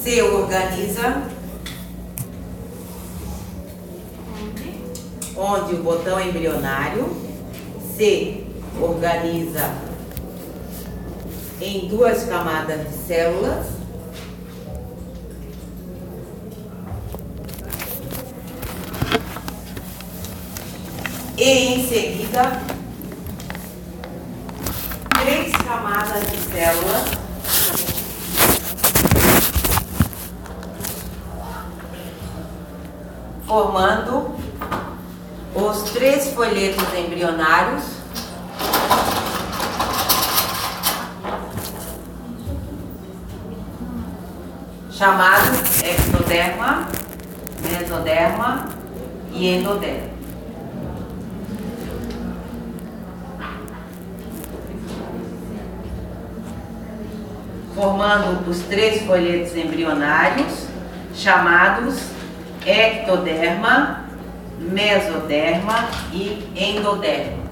se organiza onde o botão embrionário se organiza em duas camadas de células e em seguida três camadas de células formando os três folhetos embrionários chamados ectoderma, mesoderma e endoderma. Formando os três folhetos embrionários chamados ectoderma, mesoderma e endoderma.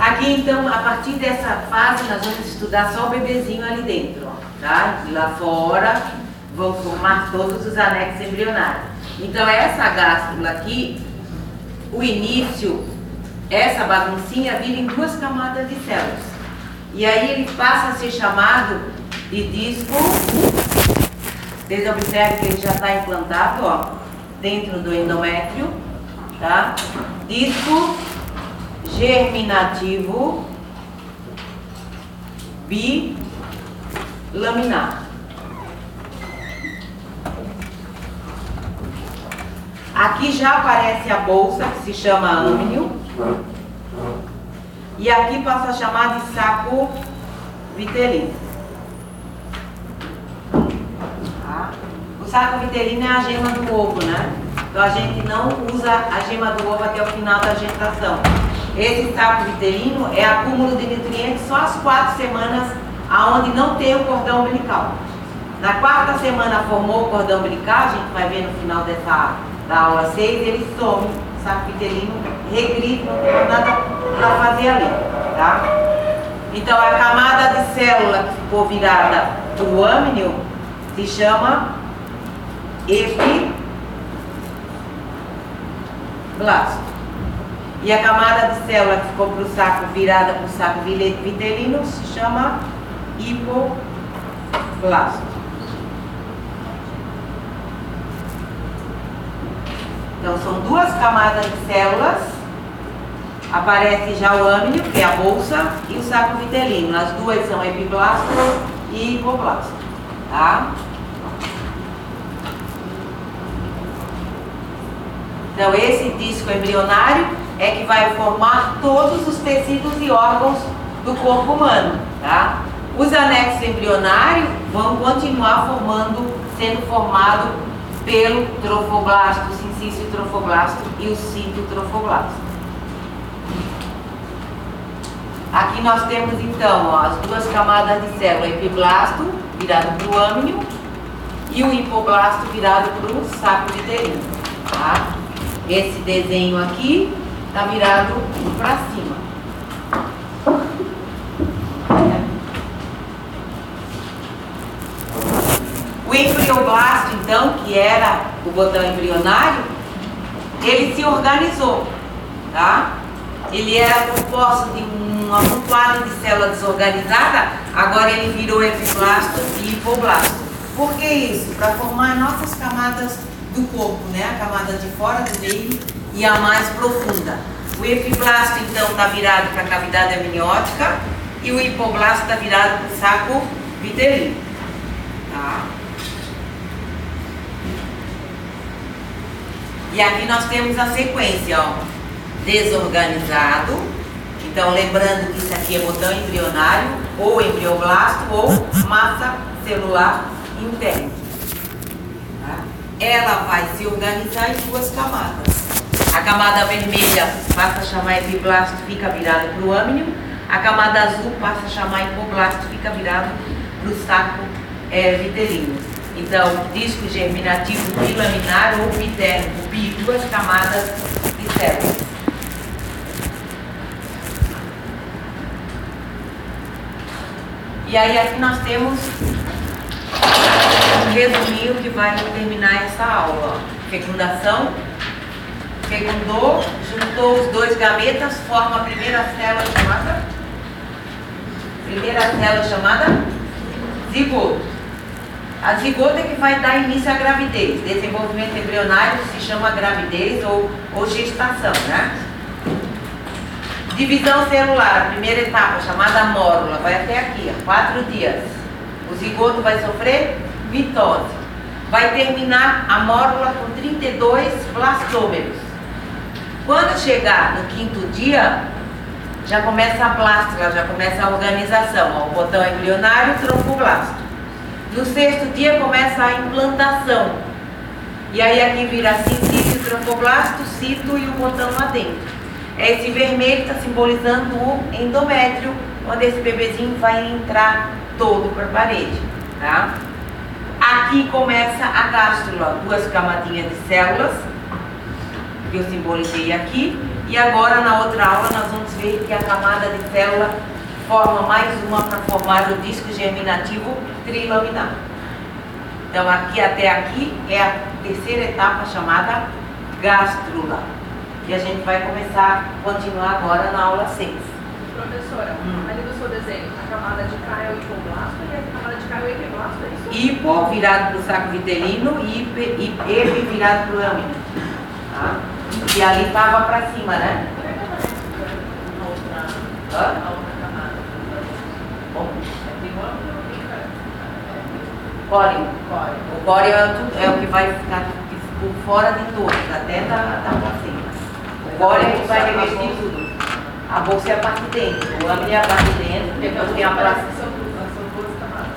Aqui então, a partir dessa fase, nós vamos estudar só o bebezinho ali dentro, ó, tá? E lá fora vão formar todos os anexos embrionários. Então essa gástrula aqui, o início, essa baguncinha vira em duas camadas de células. E aí ele passa a ser chamado de disco. Vocês observam que ele já está implantado, ó, dentro do endométrio, tá? Disco germinativo bilaminar. Aqui já aparece a bolsa, que se chama âmnio, e aqui passa a chamar de saco vitelino. Tá? O saco vitelino é a gema do ovo, né? Então a gente não usa a gema do ovo até o final da gestação. Esse saco vitelino é acúmulo de nutrientes só às 4 semanas, aonde não tem o cordão umbilical. Na 4ª semana formou o cordão umbilical, a gente vai ver no final da aula 6, ele some, o saco vitelino regride, não tem mais nada para fazer ali, tá? Então a camada de célula que ficou virada para o âmnio se chama epiblasto. E a camada de célula que ficou para o saco virada para o saco vitelino se chama hipoblasto. Então são duas camadas de células, aparece já o âmnio, que é a bolsa, e o saco vitelino. As duas são epiblasto e hipoblasto, tá? Então esse disco embrionário é que vai formar todos os tecidos e órgãos do corpo humano, tá? Os anexos embrionários vão continuar sendo formados pelo trofoblasto, o sincício trofoblasto e o citotrofoblasto. Aqui nós temos então, ó, as duas camadas de célula, epiblasto virado para o âmnio e o hipoblasto virado para o saco vitelino, tá? Esse desenho aqui está virado para cima. O embrioblasto, então, que era o botão embrionário, ele se organizou, tá? Ele era composto de um amontoado de célula desorganizada, agora ele virou epiblasto e hipoblasto. Por que isso? Para formar nossas camadas do corpo, né? A camada de fora, do meio e a mais profunda. O epiblasto, então, está virado para a cavidade amniótica e o hipoblasto está virado para o saco vitelino. Tá? E aqui nós temos a sequência, ó, desorganizado. Então, lembrando que isso aqui é botão embrionário, ou embrioblasto, ou massa celular interna. Tá? Ela vai se organizar em duas camadas. A camada vermelha passa a chamar epiblasto, fica virado para o âmnio. A camada azul passa a chamar hipoblasto, fica virado para o saco vitelino. Então, disco germinativo bilaminar ou biterno, duas camadas de células. E aí aqui nós temos um resuminho que vai terminar essa aula. Ó. Fecundação. Fecundou, juntou os dois gametas, forma a primeira célula chamada zigoto. A zigota é que vai dar início à gravidez. Desenvolvimento embrionário se chama gravidez ou gestação, né? Divisão celular, a primeira etapa, chamada mórula, vai até aqui, ó, 4 dias. O zigoto vai sofrer mitose. Vai terminar a mórula com 32 blastômeros. Quando chegar no 5º dia, já começa a blástula, já começa a organização. Ó, o botão embrionário, tromboblasto. No 6º dia começa a implantação. E aí aqui vira cincício, tromboblasto, cito e o botão lá dentro. Esse vermelho está simbolizando o endométrio, onde esse bebezinho vai entrar todo para a parede. Tá? Aqui começa a gástrula, 2 camadinhas de células, que eu simbolizei aqui. E agora na outra aula nós vamos ver que a camada de célula forma mais uma para formar o disco germinativo trilaminar. Então aqui até aqui é a terceira etapa chamada gástrula. E a gente vai continuar agora na aula 6. Professora, ali no seu desenho, a camada de cá é o hipoblasto e a camada de cá é o epiblasto, é isso? Hipo virado para o saco vitelino e epi virado para o âmino. Tá? E ali estava para cima, né? A outra camada. Bom. Tem o âmino e Córeo. O córeo é o que vai ficar por fora de todos, até da placenta. O córeo é que vai revestir tudo. A bolsa é a parte de dentro, o âmino é a parte de dentro, depois tem a placenta. São duas camadas.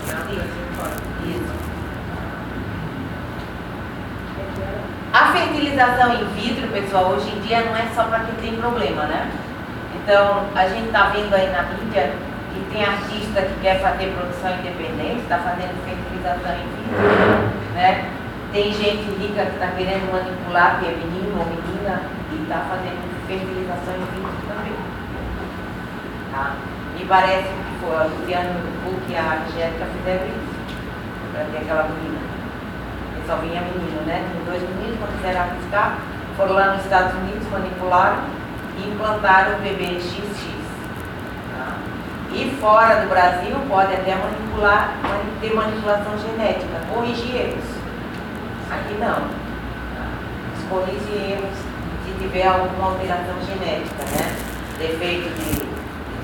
Isso. A fertilização in vitro, pessoal, hoje em dia não é só para quem tem problema, né? Então, a gente está vendo aí na mídia que tem artista que quer fazer produção independente, está fazendo fertilização in vitro, né? Tem gente rica que está querendo manipular, que é menino ou menina, e está fazendo fertilização in vitro também. Tá? Me parece que foi a Luciana Huck e a Angélica fizeram isso, para ter aquela menina. E só vinha menino, né? Tem 2 meninos, quando quiseram arriscar, foram lá nos Estados Unidos, manipularam e implantaram o bebê XX. Tá? E fora do Brasil pode até manipular, ter manipulação genética, corrigir erros. Aqui não. Corrige erros se tiver alguma alteração genética, né? Defeito de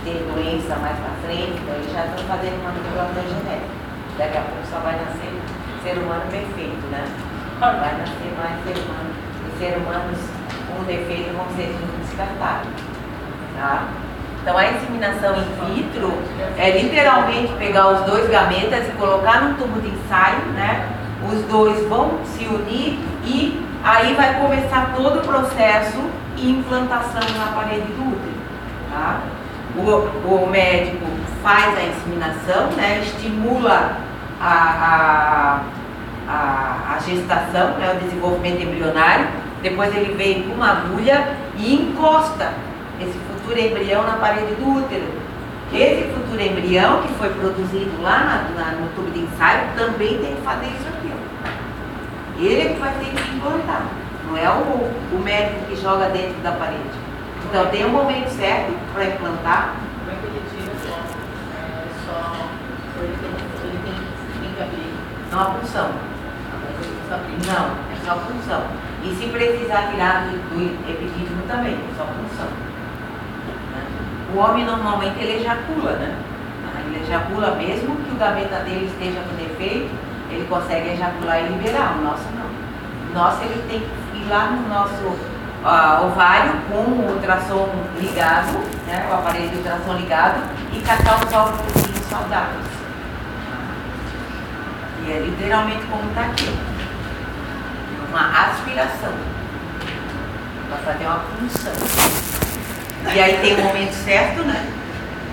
ter doença mais para frente, então eles já estão fazendo manipulação genética. Daqui a pouco só vai nascer ser humano perfeito, né? Vai nascer mais ser humano. E ser humanos com defeito vão ser descartados. Tá? Então a inseminação in vitro é literalmente pegar os 2 gametas e colocar num tubo de ensaio, né? Os 2 vão se unir e aí vai começar todo o processo e implantação na parede do útero. Tá? O médico faz a inseminação, né? Estimula a gestação, né? O desenvolvimento embrionário. Depois ele vem com uma agulha e encosta esse futuro embrião na parede do útero. Esse futuro embrião que foi produzido lá no tubo de ensaio também tem que fazer isso aqui. Ó. Ele é que vai ter que implantar, não é o médico que joga dentro da parede. Então tem um momento certo para implantar. Como é que ele tira ele tem que abrir? Não a punção. Não, é só punção. E se precisar tirar do epidídimo também, é só punção. O homem normalmente ele ejacula, né? Ele ejacula mesmo que o gameta dele esteja com defeito, ele consegue ejacular e liberar. O nosso não. O nosso ele tem que ir lá no nosso ovário com o ultrassom ligado, né, o aparelho de ultrassom ligado, e catar os óvulos saudáveis. E é literalmente como está aqui. Uma aspiração. Vai fazer uma punção. E aí tem o momento certo, né?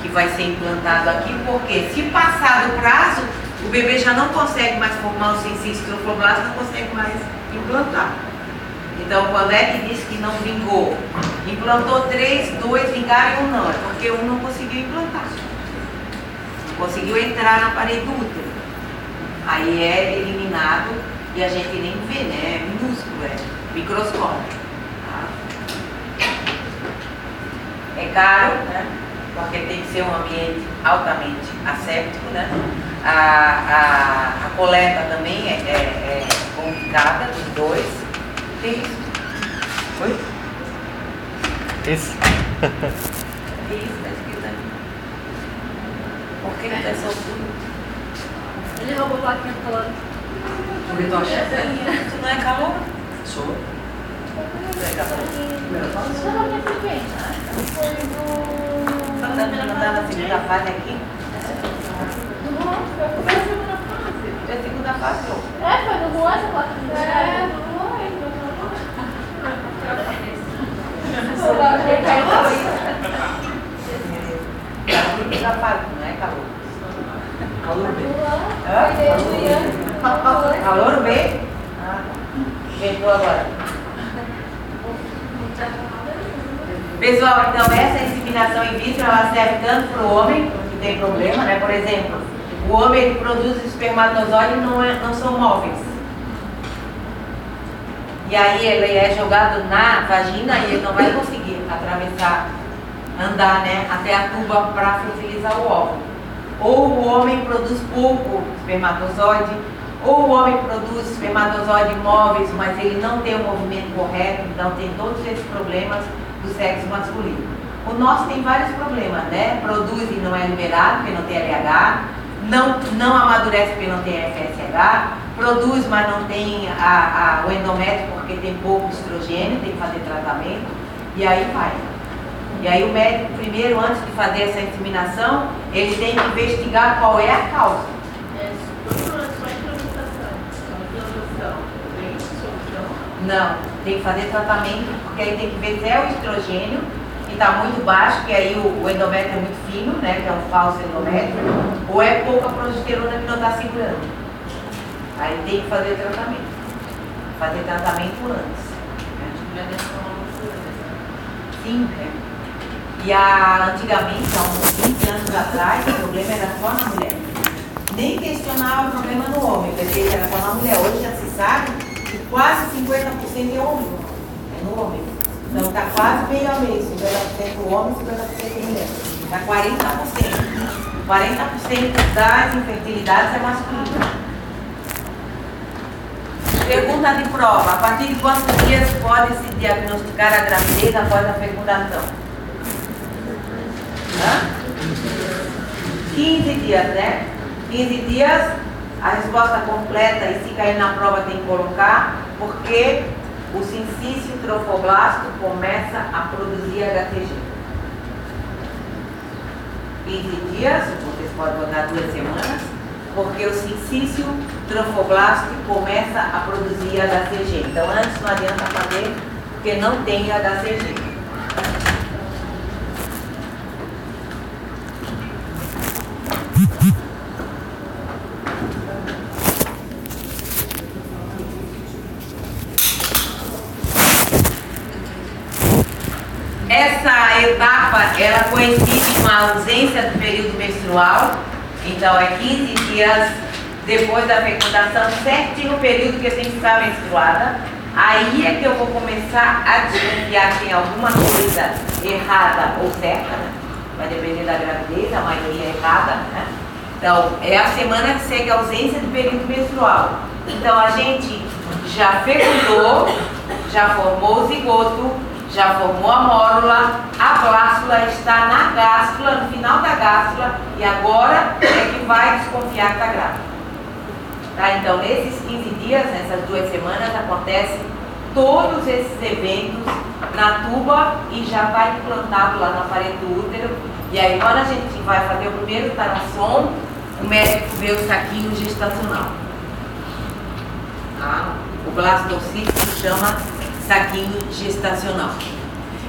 Que vai ser implantado aqui, porque se passar do prazo, o bebê já não consegue mais formar o sensício trofoblasto, não consegue mais implantar. Então, quando é que diz que não vingou? Implantou 3, 2 vingaram e 1 não. É porque 1 não conseguiu implantar. Não conseguiu entrar na parede do útero. Aí é eliminado e a gente nem vê, né? É minúsculo, é microscópio. Tá? É caro, né? Porque tem que ser um ambiente altamente asséptico, né? A coleta também é complicada dos dois. Tem isso. Oi? Isso. Isso, está escrito aqui. Por que não tem soltura? Ele roubou a plaquinha falando. Porque tu acha que não é calor? Sou. Não é calor. Foi Não está na segunda fase aqui? É a segunda fase, ó. foi no Juan essa plaquinha? Segunda fase, não é calor. Calor bem. Calor B? Ah, inventou agora. Pessoal, então essa inseminação in vitro ela serve tanto para o homem, que tem problema, né? Por exemplo, o homem ele produz espermatozoide e não são móveis. E aí ele é jogado na vagina e ele não vai conseguir atravessar, andar, né, até a tuba para fertilizar o óvulo. Ou o homem produz pouco espermatozoide, ou o homem produz espermatozoide móveis, mas ele não tem o movimento correto, então tem todos esses problemas do sexo masculino. O nosso tem vários problemas, né? Produz e não é liberado, porque não tem LH, não amadurece porque não tem FSH, produz, mas não tem o endométrio porque tem pouco estrogênio, tem que fazer tratamento, e aí vai. E aí o médico, primeiro, antes de fazer essa inseminação, ele tem que investigar qual é a causa. Não, tem que fazer tratamento, porque aí tem que ver se é o estrogênio, que está muito baixo, que aí o endométrio é muito fino, né, que é um falso endométrio, ou é pouca progesterona que não está segurando. Aí tem que fazer tratamento. Fazer tratamento antes. Sim, né? E antigamente, há uns 20 anos atrás, o problema era só na mulher. Nem questionava o problema no homem, porque era só na mulher. Hoje já se sabe que quase 50% é homem. É no homem. Então está quase meio a meio, 50% homem, 50% mulher. Está 40%. 40% das infertilidades é masculina. Pergunta de prova. A partir de quantos dias pode se diagnosticar a gravidez após a fecundação? 15 dias, né? 15 dias, a resposta completa, e se cair na prova tem que colocar, porque o sincício trofoblasto começa a produzir HCG. 15 dias, vocês podem botar 2 semanas, porque o sincício trofoblasto começa a produzir HCG. Então antes não adianta fazer, porque não tem HCG. Essa etapa, ela coincide com a ausência do período menstrual, então é 15 dias depois da fecundação, certinho o período que eu tenho que estar menstruada. Aí é que eu vou começar a desconfiar se tem alguma coisa errada ou certa, né? Vai depender da gravidez, a maioria é errada, né? Então, é a semana que segue a ausência do período menstrual. Então, a gente já fecundou, já formou o zigoto, já formou a mórula, a blástula está na gástula, no final da gástula, e agora é que vai desconfiar que está grávida. Tá? Então, nesses 15 dias, nessas 2 semanas, acontece todos esses eventos na tuba e já está implantado lá na parede do útero. E aí, quando a gente vai fazer o primeiro ultrassom, o médico vê o saquinho gestacional. Tá? O blastocito se chama saquinho gestacional.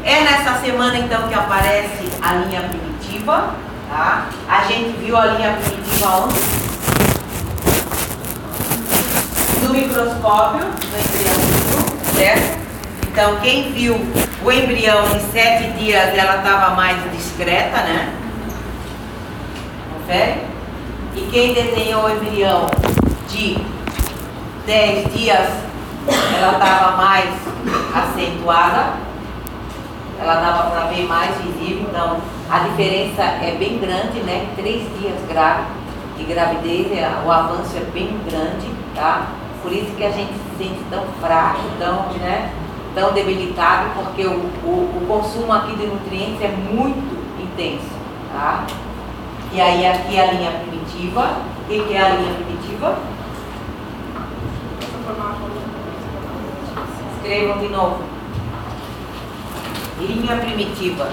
É nessa semana, então, que aparece a linha primitiva. Tá? A gente viu a linha primitiva onde? No microscópio do embrião, certo? Então, quem viu o embrião de 7 dias, ela estava mais discreta, né? Confere? E quem desenhou o embrião de 10 dias, ela estava mais acentuada, ela dava para ver mais visível. Então, a diferença é bem grande, né? 3 dias de gravidez, o avanço é bem grande, tá? Por isso que a gente se sente tão fraco, tão debilitado, porque o consumo aqui de nutrientes é muito intenso, tá? E aí aqui a linha primitiva. O que é a linha primitiva? Escrevam de novo. Linha primitiva.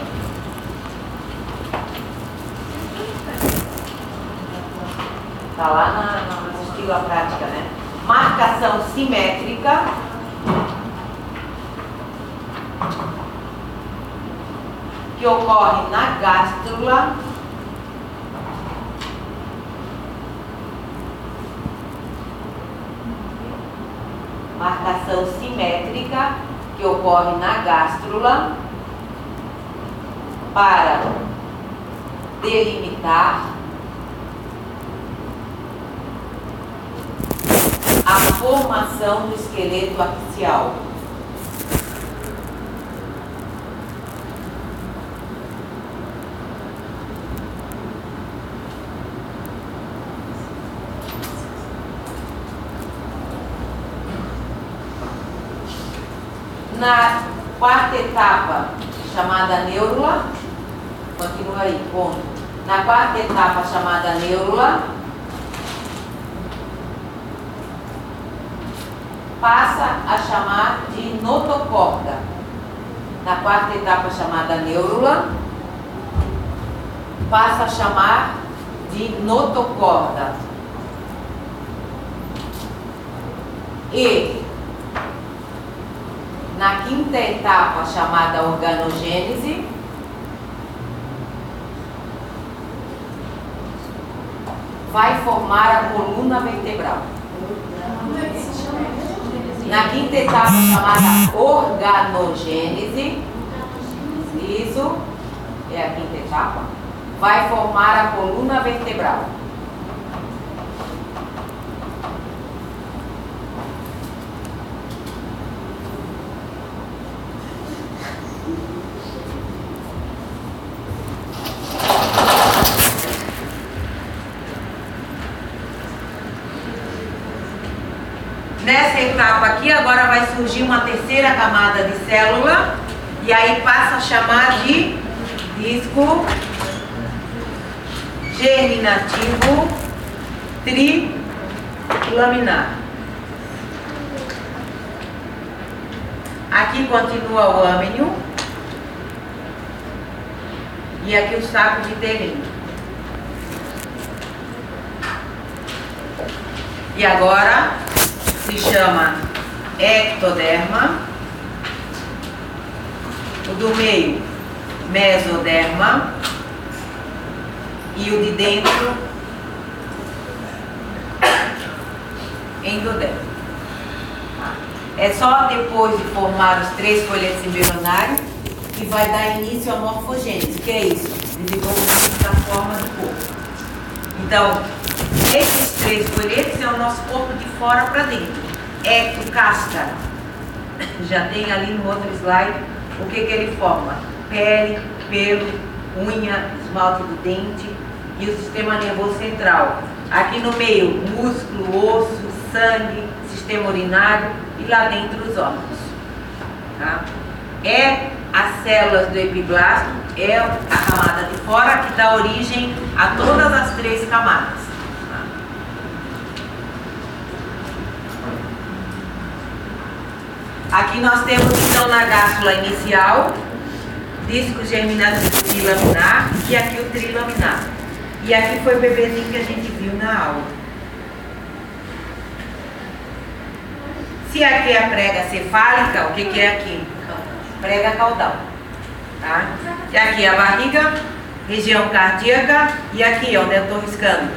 Está lá na estilo prática, né? Marcação simétrica. Que ocorre na gástrula. Marcação simétrica que ocorre na gástrula para delimitar a formação do esqueleto axial. Na quarta etapa, chamada neurula, continua aí, ponto. Na quarta etapa, chamada neurula, passa a chamar de notocorda. Na quarta etapa, chamada neurula, passa a chamar de notocorda. E na quinta etapa, chamada organogênese, vai formar a coluna vertebral. Na quinta etapa, chamada organogênese, isso é a quinta etapa, vai formar a coluna vertebral. Nessa etapa aqui, agora vai surgir uma terceira camada de célula e aí passa a chamar de disco germinativo trilaminar. Aqui continua o âmnio e aqui o saco vitelino. E agora se chama ectoderma, o do meio mesoderma e o de dentro endoderma. É só depois de formar os 3 folhetos embrionários que vai dar início à morfogênese, que é isso, desenvolvimento da forma do corpo. Então, esses 3 folhetos é o nosso corpo de fora para dentro. Ectocáscara. Já tem ali no outro slide o que ele forma: pele, pelo, unha, esmalte do dente e o sistema nervoso central. Aqui no meio, músculo, osso, sangue, sistema urinário e lá dentro os órgãos. Tá? É as células do epiblasto, é a camada de fora que dá origem a todas as 3 camadas. Aqui nós temos então na gástrula inicial, disco germinado trilaminar e aqui o trilaminar. E aqui foi o bebezinho que a gente viu na aula. Se aqui é a prega cefálica, o que é aqui? Prega caudal. Tá? E aqui é a barriga, região cardíaca, e aqui onde eu estou riscando.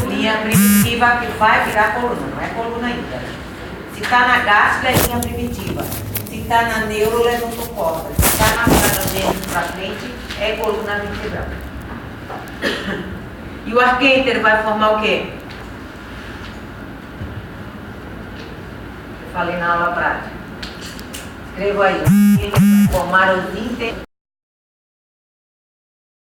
Linha primitiva que vai virar coluna, não é coluna ainda. Se está na gástrula é linha primitiva. Se está na neuro é notocorda. Se está na planogênese para frente é coluna vertebral. E o arquêntero vai formar o quê? Eu falei na aula prática. Escreva aí. Ele vai formar os